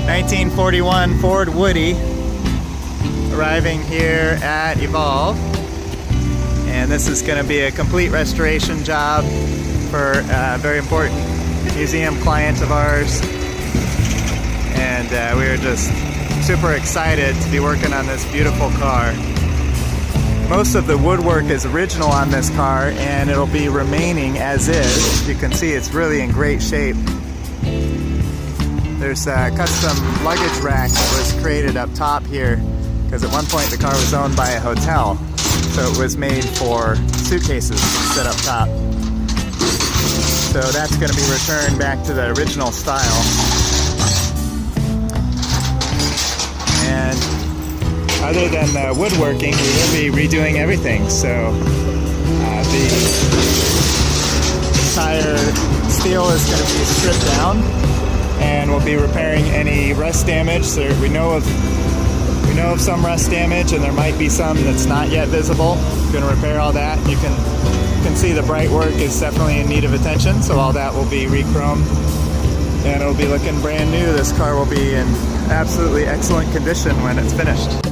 1941 Ford Woodie arriving here at Evolve, and this is going to be a complete restoration job for a very important museum client of ours, and we are just super excited to be working on this beautiful car. Most of the woodwork is original on this car, and it'll be remaining as is. You can see it's really in great shape. There's a custom luggage rack that was created up top here, because at one point the car was owned by a hotel, so it was made for suitcases to sit up top. So that's going to be returned back to the original style. And other than the woodworking, we will be redoing everything. So the entire steel is going to be stripped down, and we'll be repairing any rust damage. So we know of some rust damage, and there might be some that's not yet visible. We're going to repair all that. You can see the bright work is definitely in need of attention, so all that will be rechromed, and it'll be looking brand new. This car will be in absolutely excellent condition when it's finished.